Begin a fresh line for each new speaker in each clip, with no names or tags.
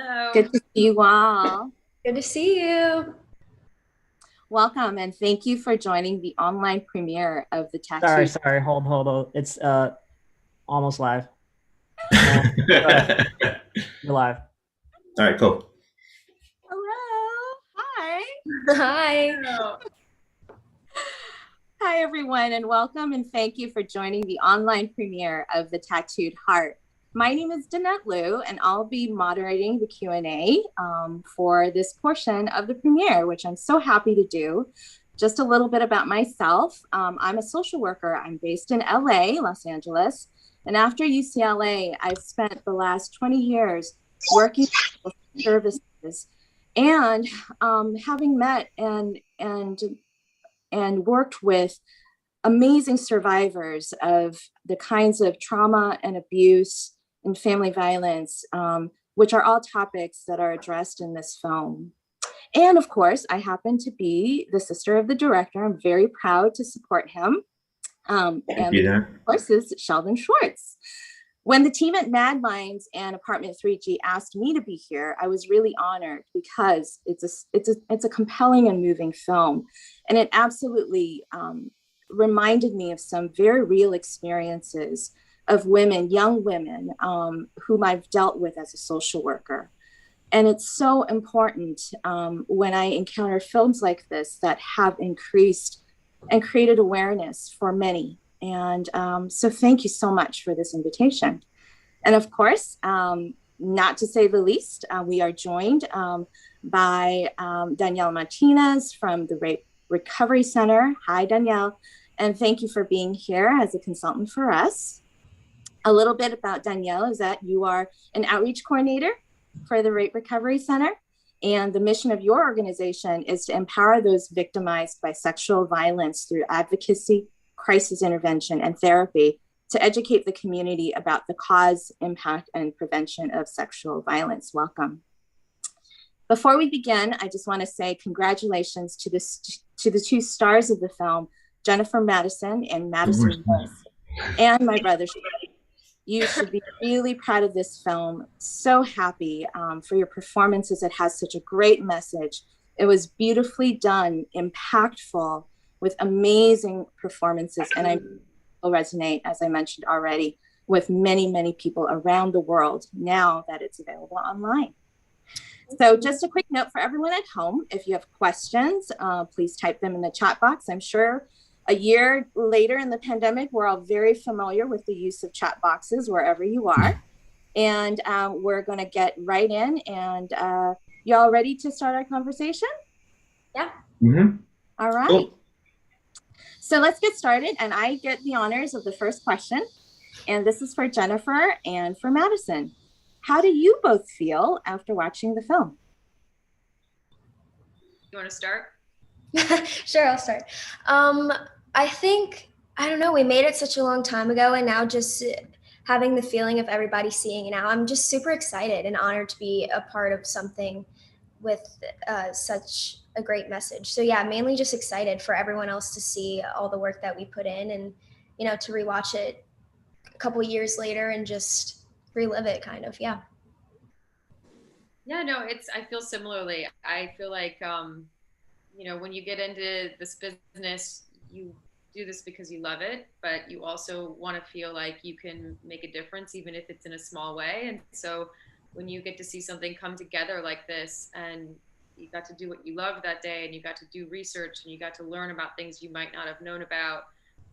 Hello.
Good to see you all.
Good to see you.
Welcome and thank you for joining the online premiere of the
Sorry,
Tattooed.
sorry. Hold. It's almost live. You're live.
All right, cool.
Hello. Hi.
Hi.
Hello.
Hi, everyone, and welcome and thank you for joining the online premiere of The Tattooed Heart. My name is Danette Liu, and I'll be moderating the Q&A for this portion of the premiere, which I'm so happy to do. Just a little bit about myself. I'm a social worker. I'm based in LA, Los Angeles. And after UCLA, I've spent the last 20 years working with services and having met and worked with amazing survivors of the kinds of trauma and abuse and family violence, which are all topics that are addressed in this film. And of course, I happen to be the sister of the director. I'm very proud to support him. And of course, is Sheldon Schwartz. When the team at Mad Minds and Apartment 3G asked me to be here, I was really honored because it's a compelling and moving film, and it absolutely reminded me of some very real experiences of women, young women, whom I've dealt with as a social worker. And it's so important when I encounter films like this that have increased and created awareness for many. And so thank you so much for this invitation. And of course, not to say the least, we are joined by Danielle Martinez from the Rape Recovery Center. Hi, Danielle. And thank you for being here as a consultant for us. A little bit about Danielle is that you are an outreach coordinator for the Rape Recovery Center. And the mission of your organization is to empower those victimized by sexual violence through advocacy, crisis intervention, and therapy to educate the community about the cause, impact, and prevention of sexual violence. Welcome. Before we begin, I just want to say congratulations to the two stars of the film, Jennifer Madison and Madison Wolfe, and my brother. You should be really proud of this film. So happy for your performances. It has such a great message. It was beautifully done, impactful, with amazing performances. And I will resonate, as I mentioned already, with many, many people around the world now that it's available online. So just a quick note for everyone at home. If you have questions, please type them in the chat box. I'm sure a year later in the pandemic, we're all very familiar with the use of chat boxes wherever you are. And we're going to get right in. And y'all ready to start our conversation?
Yeah.
Mm-hmm.
All right.
Cool.
So let's get started. And I get the honors of the first question. And this is for Jennifer and for Madison. How do you both feel after watching the film?
You want to start?
Sure, I'll start. I think, I don't know, we made it such a long time ago, and now just having the feeling of everybody seeing it now, I'm just super excited and honored to be a part of something with such a great message. So yeah, mainly just excited for everyone else to see all the work that we put in, and, you know, to rewatch it a couple of years later and just relive it kind of. Yeah.
Yeah, no, I feel similarly. I feel like, you know, when you get into this business, you do this because you love it, but you also want to feel like you can make a difference, even if it's in a small way. And so when you get to see something come together like this, and you got to do what you loved that day, and you got to do research, and you got to learn about things you might not have known about,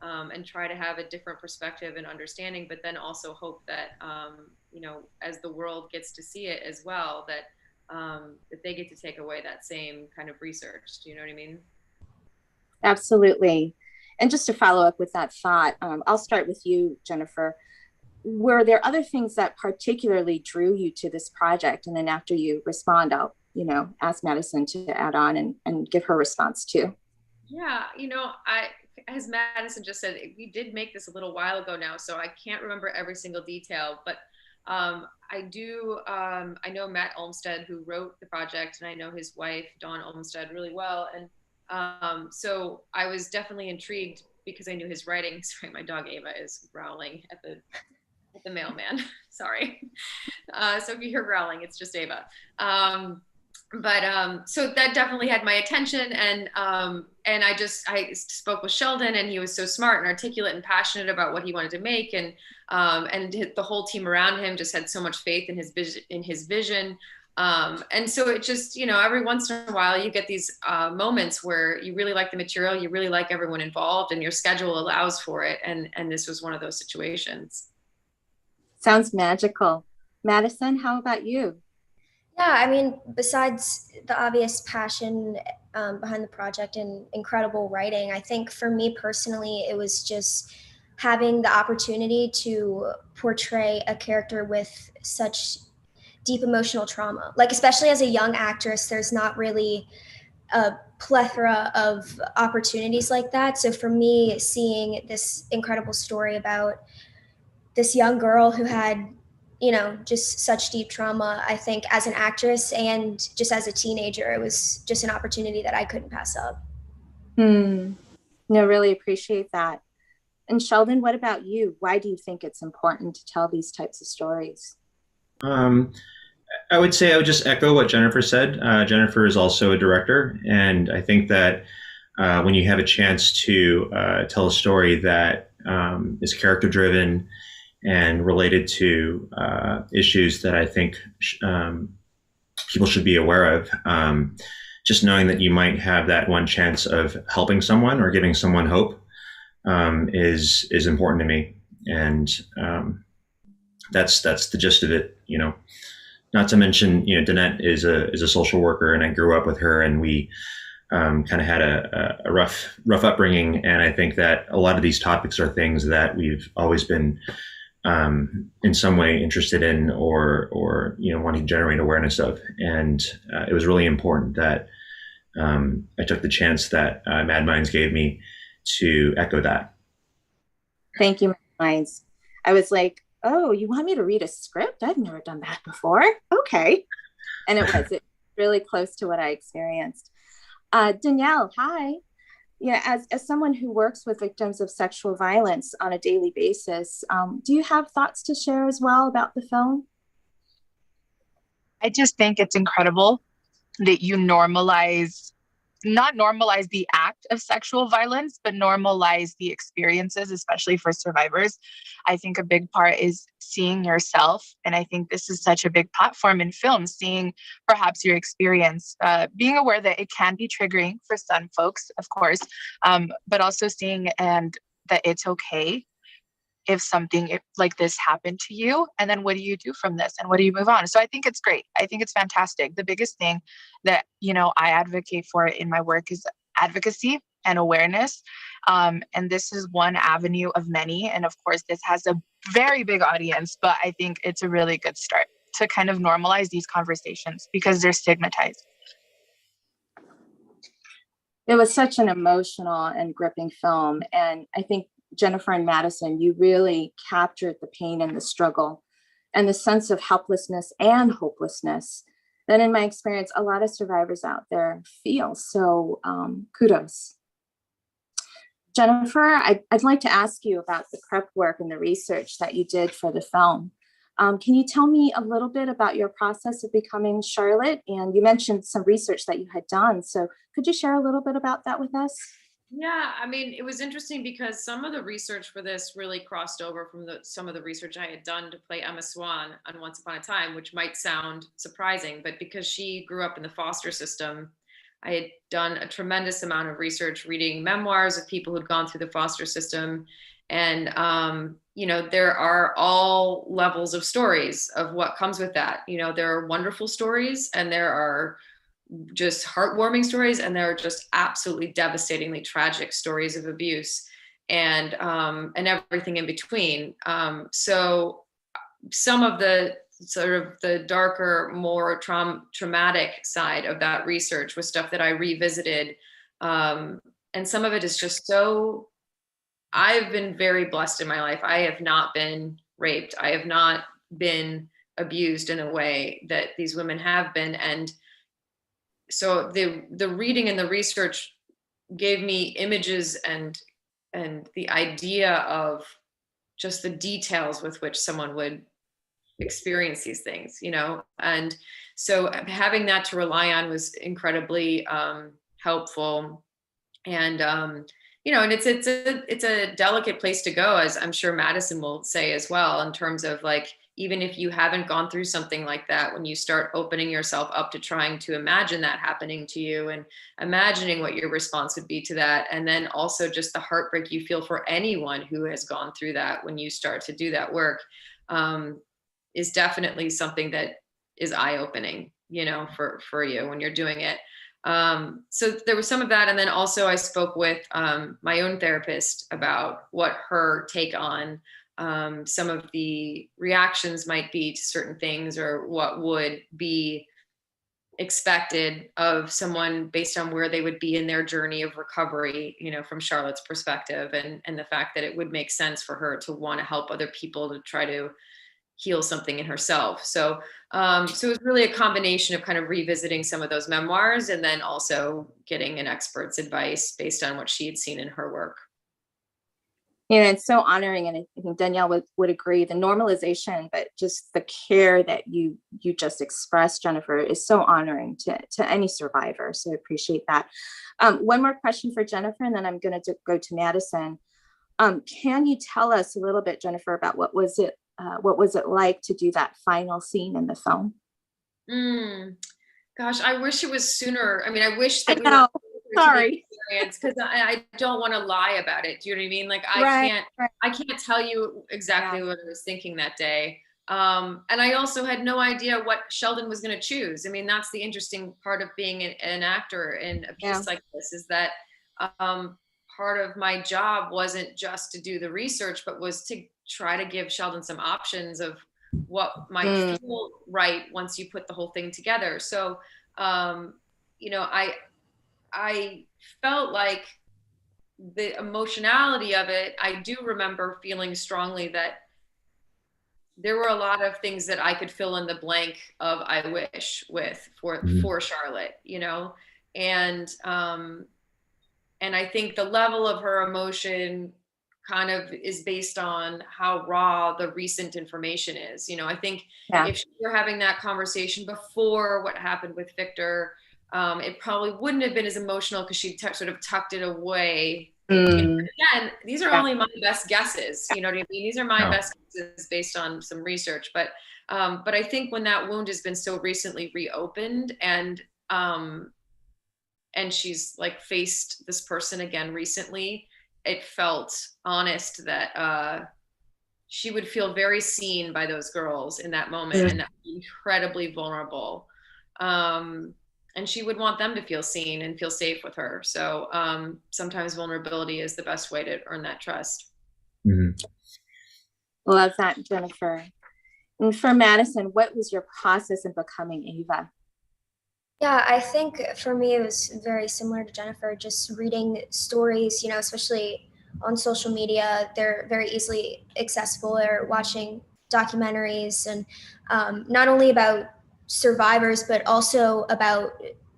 and try to have a different perspective and understanding, but then also hope that, you know, as the world gets to see it as well, that they get to take away that same kind of research. Do you know what I mean?
Absolutely. And just to follow up with that thought, I'll start with you, Jennifer. Were there other things that particularly drew you to this project? And then after you respond, I'll, you know, ask Madison to add on and give her response too.
Yeah, you know, as Madison just said, we did make this a little while ago now, so I can't remember every single detail, but I know Matt Olmstead, who wrote the project, and I know his wife, Dawn Olmstead, really well. And so I was definitely intrigued because I knew his writing. Sorry, my dog Ava is growling at the The mailman. Sorry. So if you hear growling, it's just Ava. So that definitely had my attention, and I spoke with Sheldon, and he was so smart and articulate and passionate about what he wanted to make, and the whole team around him just had so much faith in his vision. And so it just, every once in a while you get these moments where you really like the material, you really like everyone involved, and your schedule allows for it. And this was one of those situations.
Sounds magical. Madison, how about you?
Yeah, I mean, besides the obvious passion behind the project and incredible writing, I think for me personally, it was just having the opportunity to portray a character with such deep emotional trauma. Like, especially as a young actress, there's not really a plethora of opportunities like that. So for me, seeing this incredible story about this young girl who had, just such deep trauma, I think as an actress and just as a teenager, it was just an opportunity that I couldn't pass up.
No, really appreciate that. And Sheldon, what about you? Why do you think it's important to tell these types of stories?
I would say I would just echo what Jennifer said. Jennifer is also a director, and I think that when you have a chance to tell a story that is character driven and related to issues that I think people should be aware of, just knowing that you might have that one chance of helping someone or giving someone hope is important to me, and that's the gist of it. Not to mention, Danette is a social worker, and I grew up with her, and we kind of had a rough upbringing. And I think that a lot of these topics are things that we've always been in some way interested in, or wanting to generate awareness of. And it was really important that I took the chance that Mad Minds gave me to echo that.
Thank you, Mad Minds. I was like, oh, you want me to read a script? I've never done that before. Okay. And it was really close to what I experienced. Danielle, hi. Yeah, as someone who works with victims of sexual violence on a daily basis, do you have thoughts to share as well about the film?
I just think it's incredible that you not normalize the act of sexual violence, but normalize the experiences, especially for survivors. I think a big part is seeing yourself. And I think this is such a big platform in film, seeing perhaps your experience, being aware that it can be triggering for some folks, of course, but also seeing and that it's okay if something like this happened to you, and then what do you do from this, and what do you move on? So I think it's great. I think it's fantastic. The biggest thing that, I advocate for in my work is advocacy and awareness. And this is one avenue of many. And of course, this has a very big audience, but I think it's a really good start to kind of normalize these conversations because they're stigmatized.
It was such an emotional and gripping film. And I think Jennifer and Madison, you really captured the pain and the struggle and the sense of helplessness and hopelessness that, in my experience, a lot of survivors out there feel. So kudos. Jennifer, I'd like to ask you about the prep work and the research that you did for the film. Can you tell me a little bit about your process of becoming Charlotte? And you mentioned some research that you had done. So could you share a little bit about that with us?
Yeah, I mean, it was interesting because some of the research for this really crossed over from some of the research I had done to play Emma Swan on Once Upon a Time, which might sound surprising, but because she grew up in the foster system, I had done a tremendous amount of research reading memoirs of people who'd gone through the foster system. And, there are all levels of stories of what comes with that. There are wonderful stories, and there are just heartwarming stories, and there are just absolutely devastatingly tragic stories of abuse, and everything in between. So some of the sort of the darker, more traumatic side of that research was stuff that I revisited, and some of it is just so. I've been very blessed in my life. I have not been raped. I have not been abused in a way that these women have been, and so the reading and the research gave me images and the idea of just the details with which someone would experience these things, you know? And so having that to rely on was incredibly helpful. And, you know, and it's a delicate place to go, as I'm sure Madison will say as well, in terms of like, even if you haven't gone through something like that, when you start opening yourself up to trying to imagine that happening to you and imagining what your response would be to that. And then also just the heartbreak you feel for anyone who has gone through that when you start to do that work, is definitely something that is eye-opening, you know, for you when you're doing it. So there was some of that. And then also I spoke with my own therapist about what her take on some of the reactions might be to certain things, or what would be expected of someone based on where they would be in their journey of recovery, you know, from Charlotte's perspective, and the fact that it would make sense for her to want to help other people to try to heal something in herself. So it was really a combination of kind of revisiting some of those memoirs and then also getting an expert's advice based on what she had seen in her work.
You know, it's so honoring, and I think Danielle would agree, the normalization, but just the care that you just expressed, Jennifer, is so honoring to any survivor. So I appreciate that. One more question for Jennifer, and then I'm going to go to Madison. Can you tell us a little bit, Jennifer, about what was it like to do that final scene in the film?
Gosh, I wish it was sooner. I mean, I wish that
Sorry.
Because I don't want to lie about it. Do you know what I mean? Like I can't tell you exactly what I was thinking that day. And I also had no idea what Sheldon was going to choose. I mean, that's the interesting part of being an actor in a piece like this, is that part of my job wasn't just to do the research, but was to try to give Sheldon some options of what might feel right once you put the whole thing together. So, you know, I felt like the emotionality of it, I do remember feeling strongly that there were a lot of things that I could fill in the blank of I wish with for Charlotte, you know, and I think the level of her emotion kind of is based on how raw the recent information is. You know, I think if she were having that conversation before what happened with Victor, it probably wouldn't have been as emotional because she sort of tucked it away. Again, these are only my best guesses. You know what I mean? These are my best guesses based on some research. But I think when that wound has been so recently reopened and she's like faced this person again recently, it felt honest that she would feel very seen by those girls in that moment and incredibly vulnerable. And she would want them to feel seen and feel safe with her. So sometimes vulnerability is the best way to earn that trust.
Love that, Jennifer. And for Madison, what was your process in becoming Ava?
Yeah, I think for me, it was very similar to Jennifer, just reading stories, you know, especially on social media. They're very easily accessible, or watching documentaries, and not only about survivors, but also about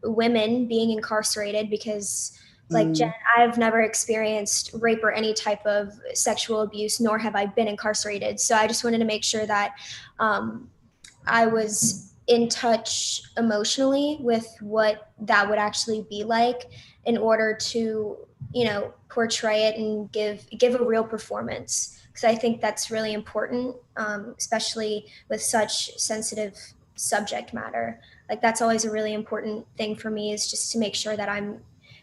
women being incarcerated, because like Jen, I've never experienced rape or any type of sexual abuse, nor have I been incarcerated. So I just wanted to make sure that I was in touch emotionally with what that would actually be like, in order to, you know, portray it and give a real performance. Because I think that's really important, especially with such sensitive subject matter. Like that's always a really important thing for me, is just to make sure that I'm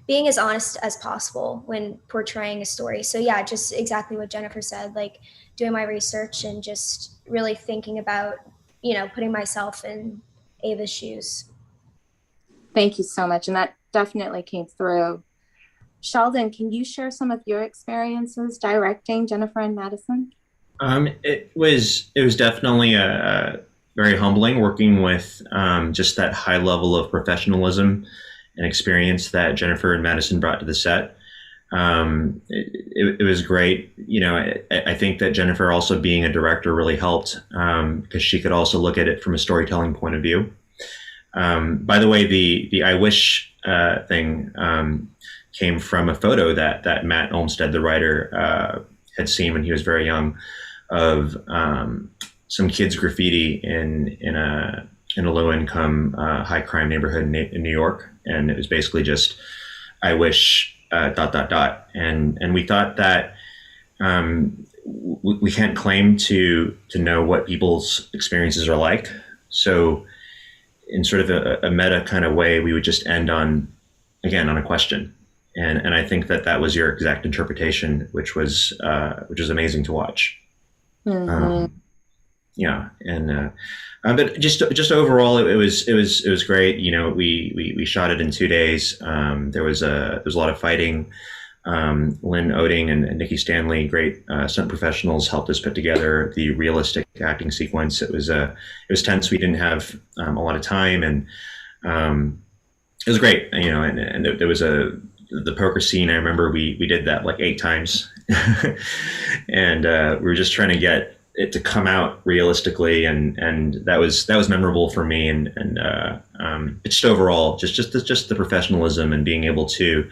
being as honest as possible when portraying a story. So yeah, just exactly what Jennifer said, like doing my research and just really thinking about, you know, putting myself in Ava's shoes.
Thank you so much. And that definitely came through. Sheldon, can you share some of your experiences directing Jennifer and Madison?
It was definitely a very humbling working with just that high level of professionalism and experience that Jennifer and Madison brought to the set. It was great. You know, I think that Jennifer also being a director really helped because she could also look at it from a storytelling point of view. By the way, the I wish thing came from a photo that Matt Olmstead, the writer, had seen when he was very young. of some kids graffiti in a low income high crime neighborhood in New York, and it was basically just I wish dot dot dot, and we thought that we can't claim to know what people's experiences are like, so in sort of a meta kind of way, we would just end on a question. And I think that was your exact interpretation, which was amazing to watch. Mm-hmm. Yeah, and but just overall, it was great. You know, we shot it in 2 days. There was a lot of fighting. Lynn Oeding and Nikki Stanley, great stunt professionals, helped us put together the realistic acting sequence. It was tense. We didn't have a lot of time, and it was great. You know, and there was the poker scene. I remember we did that like 8 times, and we were just trying to get it to come out realistically, and that was memorable for me. And just overall, just the professionalism and being able to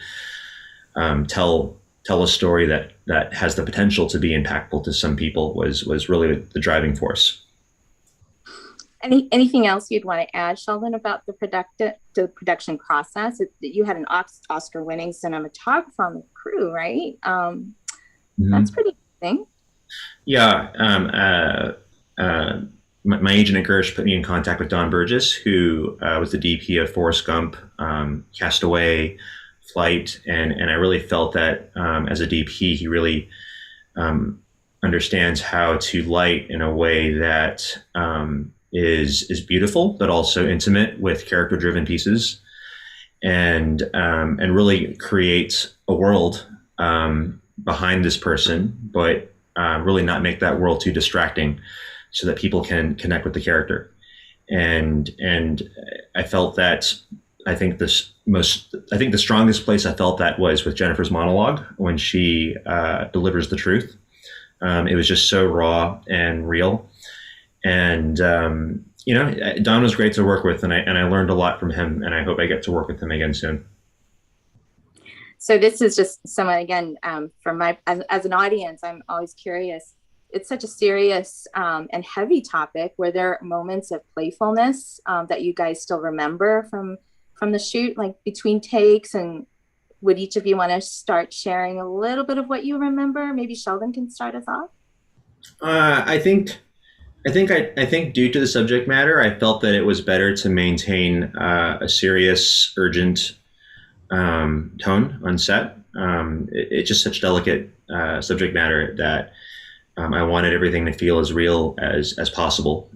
tell a story that has the potential to be impactful to some people was really the driving force.
Anything else you'd want to add, Sheldon, about the production process? You had an Oscar-winning cinematographer on the crew, right? Mm-hmm. That's pretty interesting.
Yeah. My agent at Gersh put me in contact with Don Burgess, who was the DP of Forrest Gump, Castaway, Flight, and I really felt that as a DP, he really understands how to light in a way that is beautiful, but also intimate with character-driven pieces, and really create a world behind this person, but really not make that world too distracting, so that people can connect with the character. And I felt that. I think the strongest place I felt that was with Jennifer's monologue when she delivers the truth. It was just so raw and real, and you know, Don was great to work with, and I learned a lot from him, and I hope I get to work with him again soon.
So this is just someone, again, from as an audience, I'm always curious. It's such a serious and heavy topic. Were there moments of playfulness that you guys still remember from the shoot, like between takes? And would each of you want to start sharing a little bit of what you remember? Maybe Sheldon can start us off.
I think due to the subject matter, I felt that it was better to maintain a serious, urgent tone on set. It's just such delicate subject matter that I wanted everything to feel as real as possible,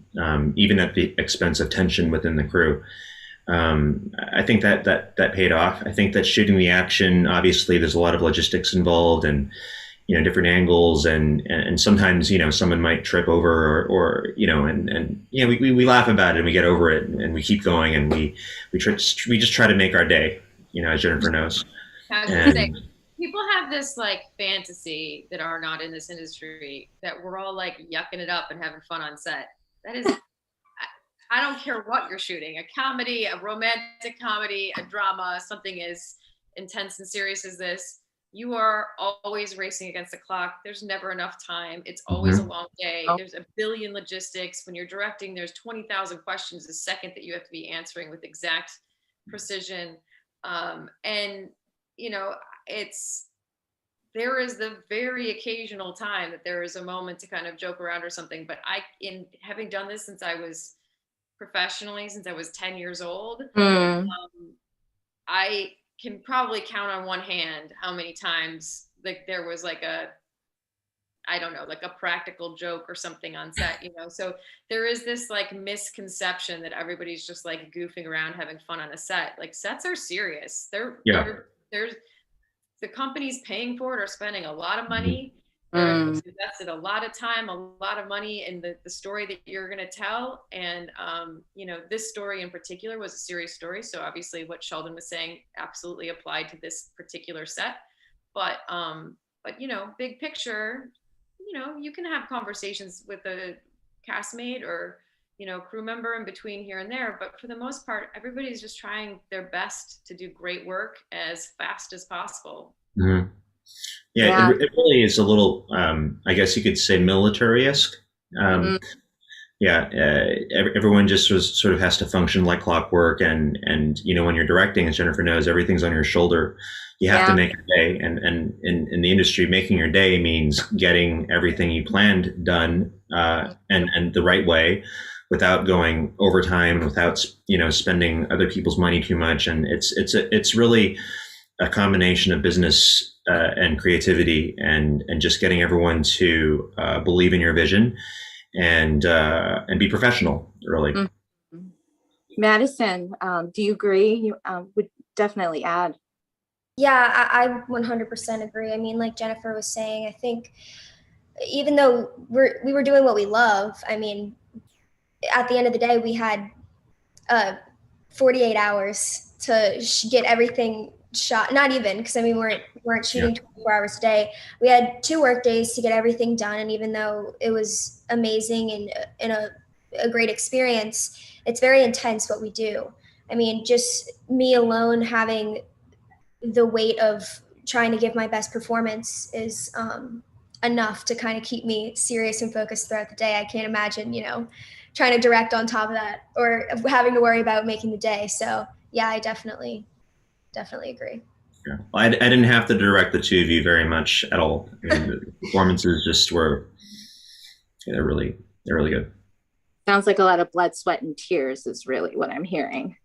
even at the expense of tension within the crew. I think that paid off. I think that shooting the action, obviously there's a lot of logistics involved, and you know, different angles, and sometimes, you know, someone might trip over or you know, and you know, we laugh about it and we get over it, and we keep going, and we just try to make our day, you know, as Jennifer knows.
People have this like fantasy that are not in this industry that we're all like yucking it up and having fun on set. That is, I don't care what you're shooting, a comedy, a romantic comedy, a drama, something as intense and serious as this. You are always racing against the clock. There's never enough time. It's always a long day. There's a billion logistics. When you're directing, there's 20,000 questions a second that you have to be answering with exact precision. And, you know, there is the very occasional time that there is a moment to kind of joke around or something. But in having done this since I was 10 years old, I can probably count on one hand how many times like there was like a practical joke or something on set, you know. So there is this like misconception that everybody's just like goofing around having fun on a set. Like, sets are serious. There's the companies paying for it are spending a lot of money. They're invested a lot of time, a lot of money in the story that you're going to tell. And, you know, this story in particular was a serious story. So obviously what Sheldon was saying absolutely applied to this particular set. But you know, big picture, you know, you can have conversations with a castmate or, you know, crew member in between here and there. But for the most part, everybody's just trying their best to do great work as fast as possible.
Mm-hmm. Yeah,
Yeah.
it really is a little, I guess you could say, military-esque. Um, yeah, everyone just sort of has to function like clockwork, and when you're directing, as Jennifer knows, everything's on your shoulder. You have to
Yeah.
make your day, and in the industry, making your day means getting everything you planned done, and the right way, without going overtime, and without spending other people's money too much. And it's really a combination of business and creativity, and just getting everyone to believe in your vision, and be professional early.
Mhm. Madison, do you agree? You would definitely add.
Yeah, I 100% agree. I mean, like Jennifer was saying, I think even though we were doing what we love, I mean, at the end of the day, we had 48 hours to get everything shot. Not even, because I mean, we weren't shooting 24 hours a day. We had 2 work days to get everything done, and even though it was amazing and a great experience, it's very intense what we do. I mean, just me alone having the weight of trying to give my best performance is enough to kind of keep me serious and focused throughout the day. I can't imagine, trying to direct on top of that, or having to worry about making the day. So yeah, I definitely agree.
Yeah. Well, I didn't have to direct the two of you very much at all. I mean, the performances just were, they're really good.
Sounds like a lot of blood, sweat, and tears is really what I'm hearing.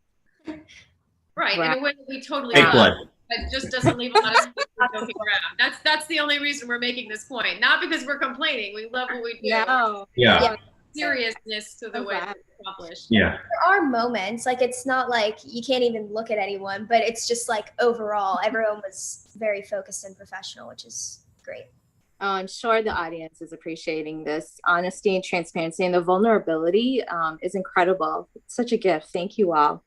Right,
Wow.
in a way that we totally
Fake blood.
That just doesn't leave a lot of space for joking around. That's the only reason we're making this point. Not because we're complaining. We love what we do.
No.
Yeah.
Seriousness to the way it's accomplished.
Yeah.
There are moments, like it's not like you can't even look at anyone, but it's just like overall, everyone was very focused and professional, which is great.
Oh, I'm sure the audience is appreciating this honesty and transparency, and the vulnerability is incredible. It's such a gift. Thank you all.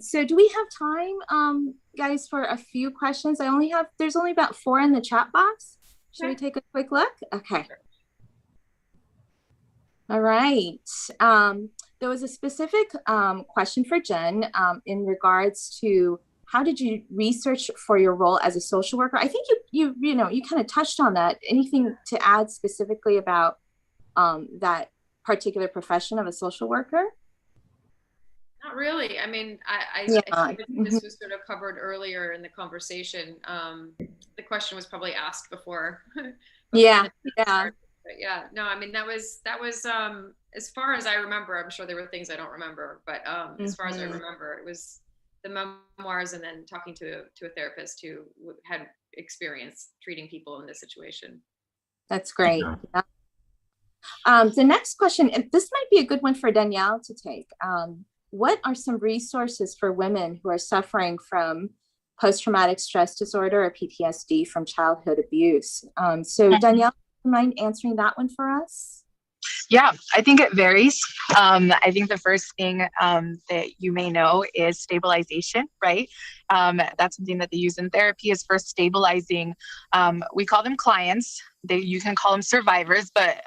So do we have time, guys, for a few questions? There's only about 4 in the chat box. Should we take a quick look? Okay. All right. There was a specific question for Jen in regards to how did you research for your role as a social worker? I think you kind of touched on that. Anything to add specifically about that particular profession of a social worker?
Not really. I mean, I think this was sort of covered earlier in the conversation. The question was probably asked before.
Yeah.
But yeah, no, I mean, that was as far as I remember. I'm sure there were things I don't remember, but as far as I remember, it was the memoirs and then talking to a therapist who had experience treating people in this situation.
That's great. Yeah. The next question, and this might be a good one for Danielle to take. What are some resources for women who are suffering from post-traumatic stress disorder or PTSD from childhood abuse? So Danielle, do you mind answering that one for us?
Yeah, I think it varies. I think the first thing that you may know is stabilization, right? That's something that they use in therapy is for stabilizing. We call them clients. You can call them survivors, but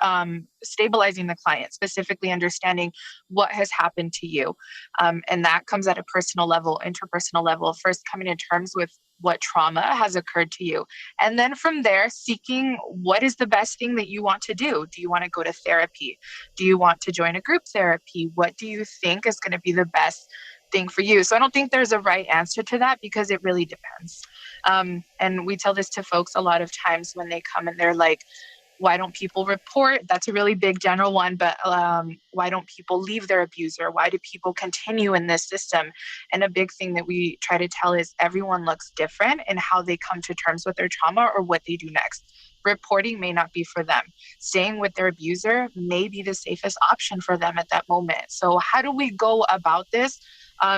stabilizing the client, specifically understanding what has happened to you. And that comes at a personal level, interpersonal level, first coming to terms with what trauma has occurred to you. And then from there, seeking what is the best thing that you want to do. Do you want to go to therapy? Do you want to join a group therapy? What do you think is going to be the best thing for you? So I don't think there's a right answer to that because it really depends. And we tell this to folks a lot of times when they come and they're like, why don't people report? That's a really big general one, but why don't people leave their abuser? Why do people continue in this system? And a big thing that we try to tell is everyone looks different in how they come to terms with their trauma or what they do next. Reporting may not be for them. Staying with their abuser may be the safest option for them at that moment. So how do we go about this?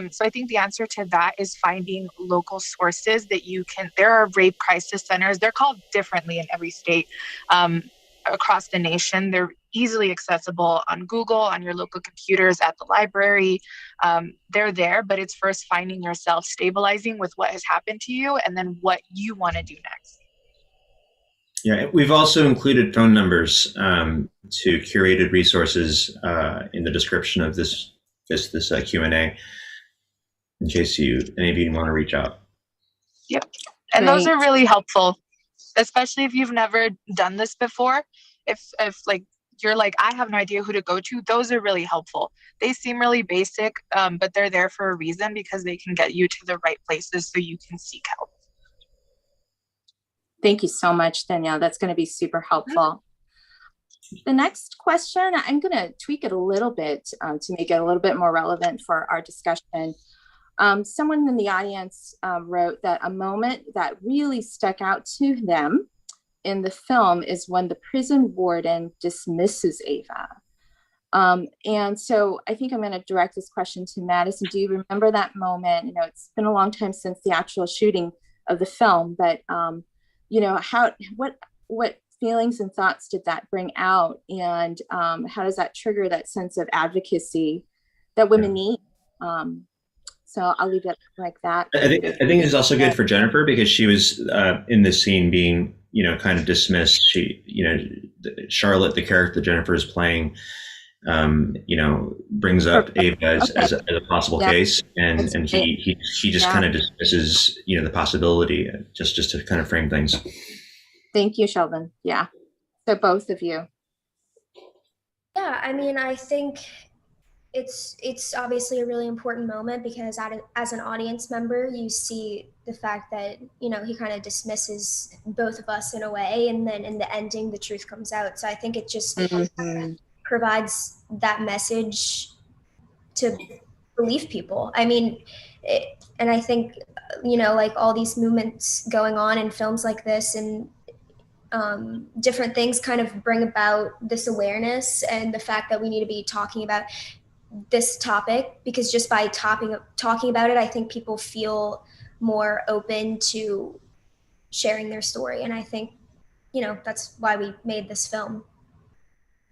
So I think the answer to that is finding local sources that you can, there are rape crisis centers. They're called differently in every state across the nation. They're easily accessible on Google, on your local computers, at the library. They're there, but it's first finding yourself, stabilizing with what has happened to you, and then what you want to do next.
Yeah, we've also included phone numbers to curated resources in the description of this Q&A. In case any of you want to reach out.
Yep. And those are really helpful. especially if you've never done this before. If like you're like, I have no idea who to go to, those are really helpful. They seem really basic, but they're there for a reason, because they can get you to the right places so you can seek help.
Thank you so much, Danielle. That's going to be super helpful. The next question, I'm going to tweak it a little bit to make it a little bit more relevant for our discussion. Someone in the audience wrote that a moment that really stuck out to them in the film is when the prison warden dismisses Ava. And so I think I'm going to direct this question to Madison. Do you remember that moment? You know, it's been a long time since the actual shooting of the film, but you know, what feelings and thoughts did that bring out, and how does that trigger that sense of advocacy that women need? So I'll leave it like that.
I think it's also good for Jennifer, because she was in this scene being, you know, kind of dismissed. She, you know, Charlotte, the character Jennifer is playing, you know, brings up Ava as a possible case, and he just kind of dismisses, you know, the possibility, just to kind of frame things.
Thank you, Sheldon. Yeah. So both of you.
Yeah, I mean, I think it's obviously a really important moment, because as an audience member, you see the fact that, you know, he kind of dismisses both of us in a way, and then in the ending, the truth comes out. So I think it just provides that message to believe people. I mean, and I think, you know, like all these movements going on in films like this, and different things kind of bring about this awareness and the fact that we need to be talking about this topic, because just by talking about it, I think people feel more open to sharing their story. And I think, you know, that's why we made this film.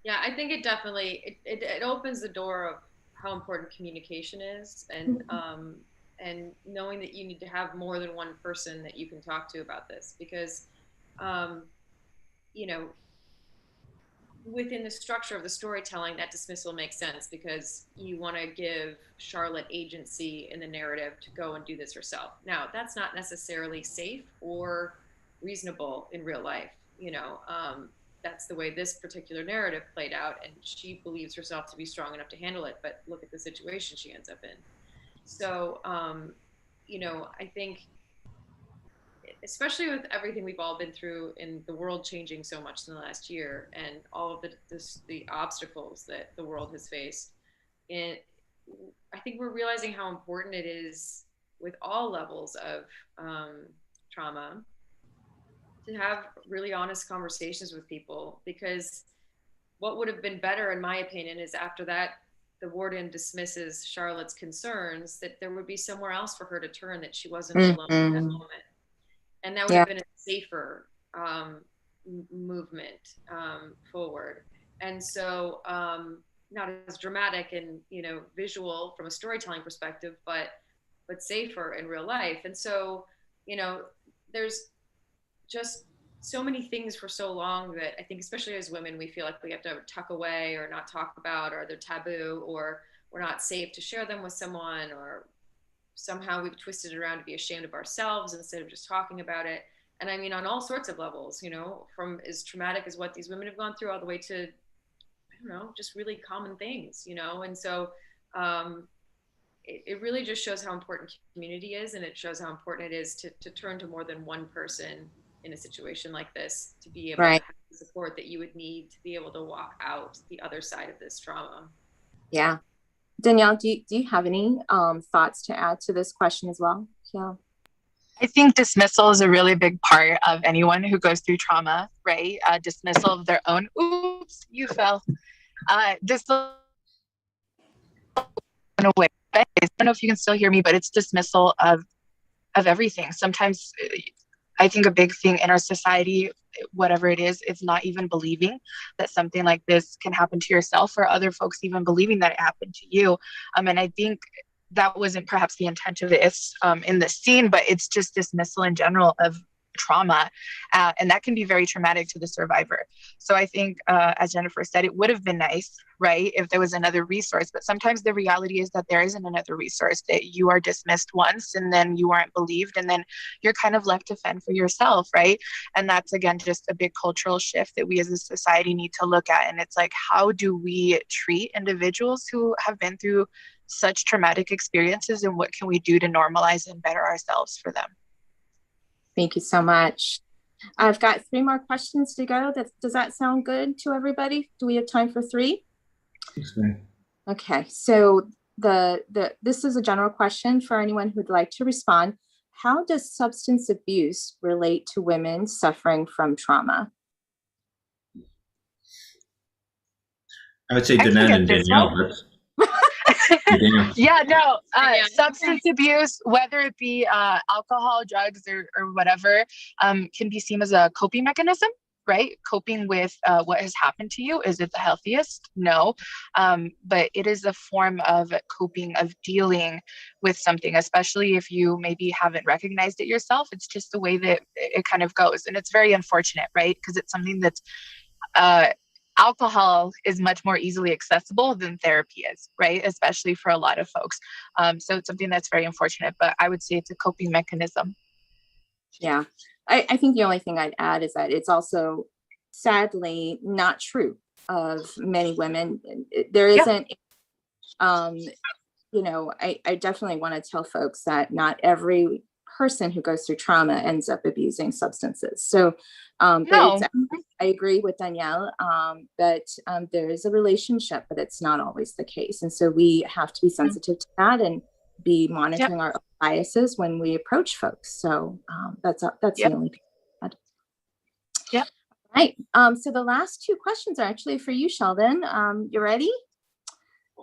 Yeah, I think it definitely, it opens the door of how important communication is, and and knowing that you need to have more than one person that you can talk to about this, because you know, within the structure of the storytelling, that dismissal makes sense, because you want to give Charlotte agency in the narrative to go and do this herself. Now, that's not necessarily safe or reasonable in real life. You know, that's the way this particular narrative played out, and she believes herself to be strong enough to handle it, but look at the situation she ends up in. So, you know, I think, especially with everything we've all been through in the world changing so much in the last year, and all of the obstacles that the world has faced, and I think we're realizing how important it is with all levels of trauma to have really honest conversations with people, because what would have been better, in my opinion, is after that the warden dismisses Charlotte's concerns, that there would be somewhere else for her to turn, that she wasn't alone in that moment. And that would have been a safer movement forward. And so not as dramatic and, you know, visual from a storytelling perspective, but safer in real life. And so, you know, there's just so many things for so long that I think, especially as women, we feel like we have to tuck away or not talk about, or they're taboo, or we're not safe to share them with someone, or somehow we've twisted it around to be ashamed of ourselves instead of just talking about it. And I mean, on all sorts of levels, you know, from as traumatic as what these women have gone through, all the way to, I don't know, just really common things, you know? And so it really just shows how important community is, and it shows how important it is to turn to more than one person in a situation like this, to be able to have the support that you would need to be able to walk out the other side of this trauma.
Yeah. Danielle, do you have any thoughts to add to this question as well? Yeah.
I think dismissal is a really big part of anyone who goes through trauma, right? Dismissal of their own, oops, you fell. Dismissal in a way. I don't know if you can still hear me, but it's dismissal of everything. Sometimes I think a big thing in our society, whatever it is not even believing that something like this can happen to yourself, or other folks even believing that it happened to you. And I think that wasn't perhaps the intent of this in the scene, but it's just dismissal in general of trauma. And that can be very traumatic to the survivor. So I think, as Jennifer said, it would have been nice, right, if there was another resource. But sometimes the reality is that there isn't another resource, that you are dismissed once and then you aren't believed. And then you're kind of left to fend for yourself, right? And that's, again, just a big cultural shift that we as a society need to look at. And it's like, how do we treat individuals who have been through such traumatic experiences, and what can we do to normalize and better ourselves for them?
Thank you so much. I've got 3 more questions to go. Does that sound good to everybody? Do we have time for 3? Okay, so this is a general question for anyone who'd like to respond. How does substance abuse relate to women suffering from trauma?
I would say Danan and Danielle.
Yeah, no, substance abuse, whether it be alcohol, drugs, or whatever, can be seen as a coping mechanism, right? Coping with what has happened to you. Is it the healthiest? No. But it is a form of coping, of dealing with something, especially if you maybe haven't recognized it yourself. It's just the way that it kind of goes. And it's very unfortunate, right? Because it's something that's alcohol is much more easily accessible than therapy is, right? Especially for a lot of folks. So it's something that's very unfortunate, but I would say it's a coping mechanism.
Yeah. I think the only thing I'd add is that it's also sadly not true of many women. There isn't, you know, I definitely want to tell folks that not every person who goes through trauma ends up abusing substances. So,
No.
I agree with Danielle that there is a relationship, but it's not always the case. And so we have to be sensitive to that and be monitoring our biases when we approach folks. So that's the only thing.
Yep.
Right. So the last 2 questions are actually for you, Sheldon. You ready?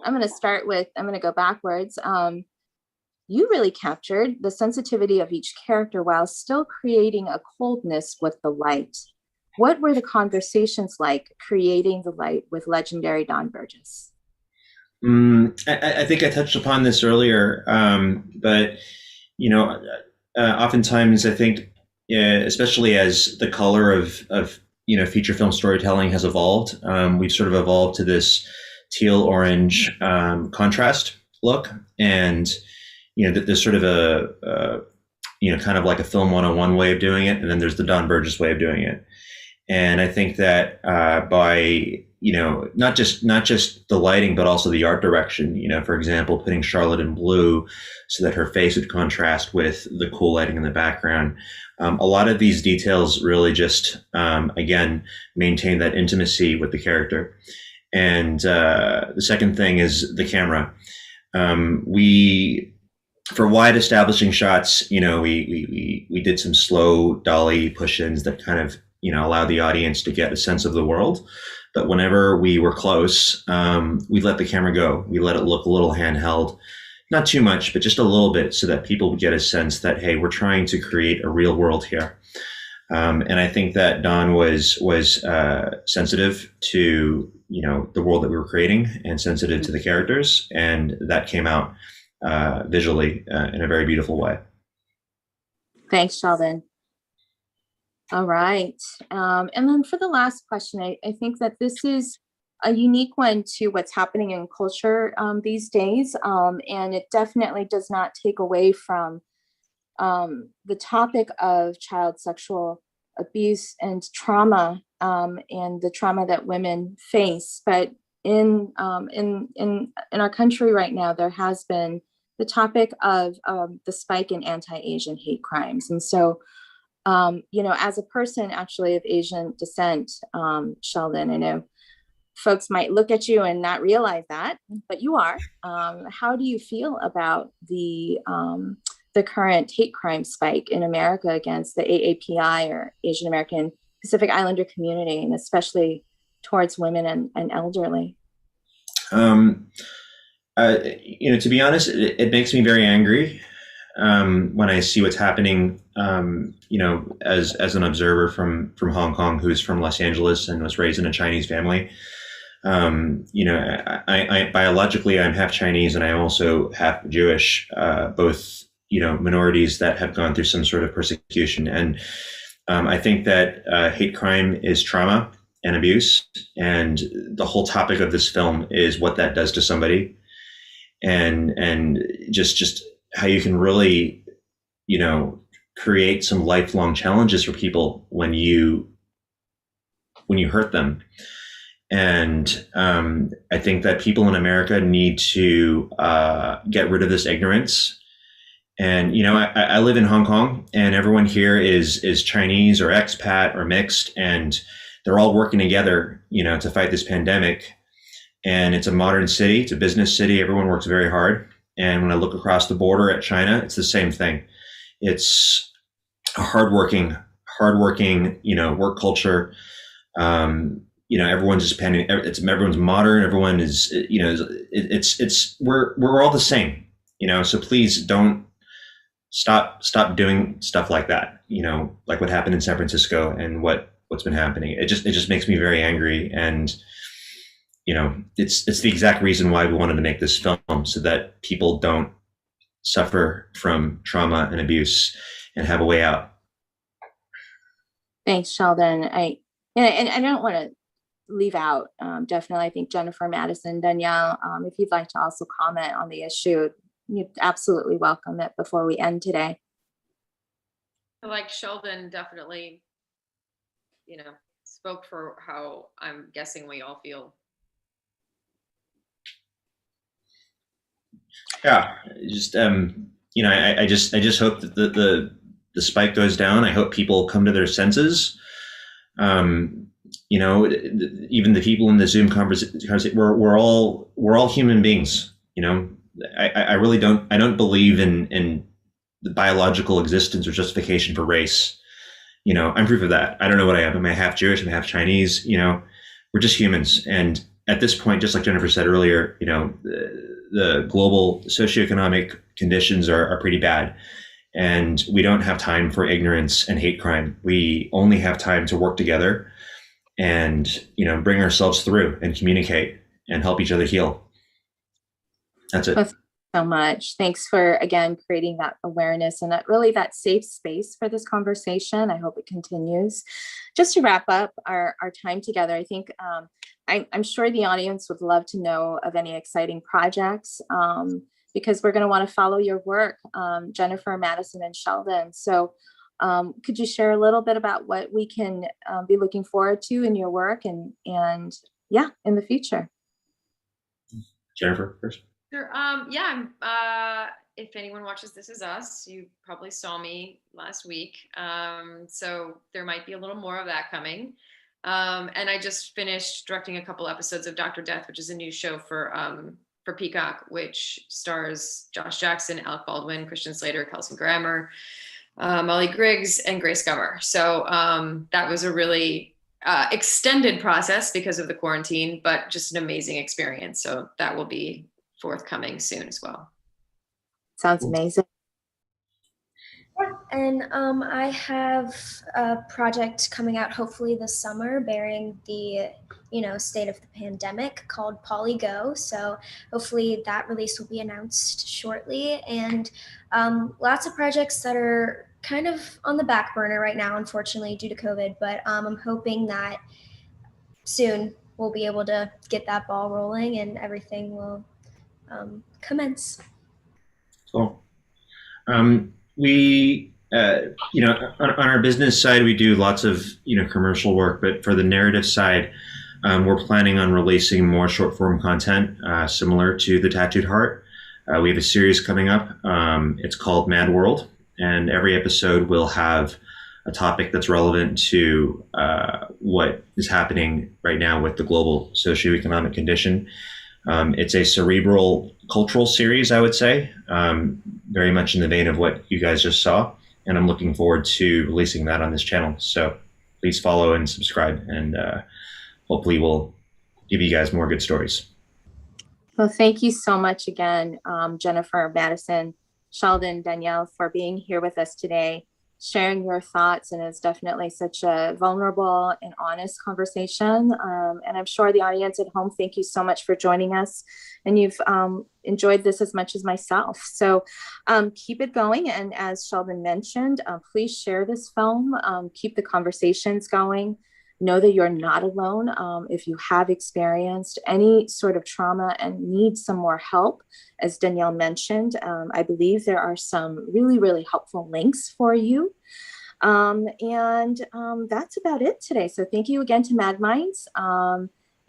I'm going to go backwards. You really captured the sensitivity of each character while still creating a coldness with the light. What were the conversations like creating the light with legendary Don Burgess?
I think I touched upon this earlier, but you know, oftentimes I think, especially as the color of you know, feature film storytelling has evolved, we've sort of evolved to this teal orange contrast look, and you know, there's sort of a you know, kind of like a film 101 way of doing it, and then there's the Don Burgess way of doing it. And I think that by, you know, not just the lighting, but also the art direction, you know, for example, putting Charlotte in blue so that her face would contrast with the cool lighting in the background. A lot of these details really just, again, maintain that intimacy with the character. And the second thing is the camera. For wide establishing shots, you know, we did some slow dolly push-ins that kind of, you know, allow the audience to get a sense of the world. But whenever we were close, we let the camera go. We let it look a little handheld, not too much, but just a little bit, so that people would get a sense that, hey, we're trying to create a real world here. And I think that Don was sensitive to, you know, the world that we were creating, and sensitive to the characters, and that came out visually in a very beautiful way.
Thanks, Sheldon. All right. And then for the last question, I think that this is a unique one to what's happening in culture these days. And it definitely does not take away from the topic of child sexual abuse and trauma, and the trauma that women face. But in our country right now, there has been the topic of the spike in anti-Asian hate crimes. And so, you know, as a person actually of Asian descent, Sheldon, I know folks might look at you and not realize that, but you are. How do you feel about the current hate crime spike in America against the AAPI, or Asian American Pacific Islander community, and especially towards women and elderly?
You know, to be honest, it makes me very angry when I see what's happening. You know, as an observer from Hong Kong, who's from Los Angeles and was raised in a Chinese family. You know, I biologically I'm half Chinese, and I'm also half Jewish. Both, you know, minorities that have gone through some sort of persecution. And I think that hate crime is trauma and abuse, and the whole topic of this film is what that does to somebody, and just how you can really, create some lifelong challenges for people when you hurt them. And I think that people in America need to get rid of this ignorance. And I live in Hong Kong, and everyone here is Chinese or expat or mixed, and they're all working together, to fight this pandemic. And it's a modern city, it's a business city. Everyone works very hard. And when I look across the border at China, it's the same thing. It's a hardworking, work culture. Everyone's just everyone's modern. Everyone is, we're all the same, so please don't stop doing stuff like that, like what happened in San Francisco and what's been happening. It just makes me very angry. And, it's the exact reason why we wanted to make this film, so that people don't suffer from trauma and abuse and have a way out.
Thanks, Sheldon. And I don't want to leave out, definitely, I think Jennifer, Madison, Danielle, if you'd like to also comment on the issue, you'd absolutely welcome it before we end today.
Like Sheldon definitely, spoke for how I'm guessing we all feel.
Yeah, just I just hope that the spike goes down. I hope people come to their senses. Even the people in the Zoom conversation, we're all human beings. I really don't believe in the biological existence or justification for race. I'm proof of that. I don't know what I am. Am I half Jewish? Am I half Chinese? We're just humans. And at this point, just like Jennifer said earlier, the global socioeconomic conditions are pretty bad. And we don't have time for ignorance and hate crime. We only have time to work together and, bring ourselves through and communicate and help each other heal. That's it.
Well, thank you so much. Thanks for, again, creating that awareness and that safe space for this conversation. I hope it continues. Just to wrap up our time together, I think I'm sure the audience would love to know of any exciting projects, because we're going to want to follow your work, Jennifer, Madison, and Sheldon. So could you share a little bit about what we can be looking forward to in your work and in the future?
Jennifer first.
Sure. If anyone watches This Is Us, you probably saw me last week. So there might be a little more of that coming. And I just finished directing a couple episodes of Dr. Death, which is a new show for Peacock, which stars Josh Jackson, Alec Baldwin, Christian Slater, Kelsey Grammer, Molly Griggs, and Grace Gummer. So that was a really extended process because of the quarantine, but just an amazing experience. So that will be forthcoming soon as well.
Sounds amazing.
And I have a project coming out hopefully this summer bearing the state of the pandemic called Polygo. So hopefully that release will be announced shortly. And lots of projects that are kind of on the back burner right now, unfortunately, due to COVID. But I'm hoping that soon we'll be able to get that ball rolling and everything will commence.
Cool. We, on our business side, we do lots of, commercial work, but for the narrative side, we're planning on releasing more short form content, similar to The Tattooed Heart. We have a series coming up. It's called Mad World, and every episode will have a topic that's relevant to what is happening right now with the global socioeconomic condition. It's a cerebral cultural series, I would say, very much in the vein of what you guys just saw. And I'm looking forward to releasing that on this channel. So please follow and subscribe, and hopefully we'll give you guys more good stories.
Well, thank you so much again, Jennifer, Madison, Sheldon, Danielle, for being here with us today, sharing your thoughts. And it's definitely such a vulnerable and honest conversation. And I'm sure the audience at home, thank you so much for joining us. And you've enjoyed this as much as myself. So keep it going. And as Sheldon mentioned, please share this film, keep the conversations going. Know that you're not alone. If you have experienced any sort of trauma and need some more help, as Danielle mentioned, I believe there are some really, really helpful links for you. And that's about it today. So thank you again to Mad Minds.